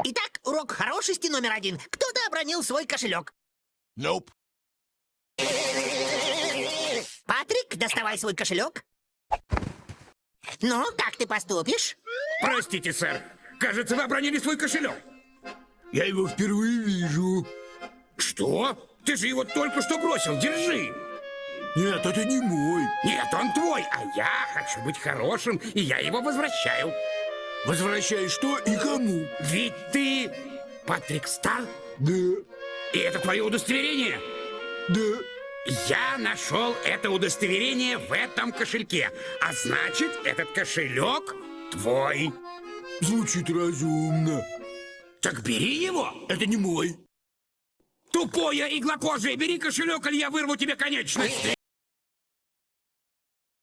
Итак, урок хорошести номер 1. Кто-то обронил свой кошелек. Nope. Патрик, доставай свой кошелек. Ну, как ты поступишь? Простите, сэр. Кажется, вы обронили свой кошелек. Я его впервые вижу. Что? Ты же его только что бросил. Держи. Нет, это не мой. Нет, он твой, а я хочу быть хорошим, и я его возвращаю. Возвращай что и кому? Ведь ты Патрик Стар, Да, и это твое удостоверение. да. Я нашел это удостоверение в этом кошельке, а значит, этот кошелек твой. Звучит разумно. Так бери его. Это не мой. Тупое иглокожее, бери кошелек, или я вырву тебе конечности.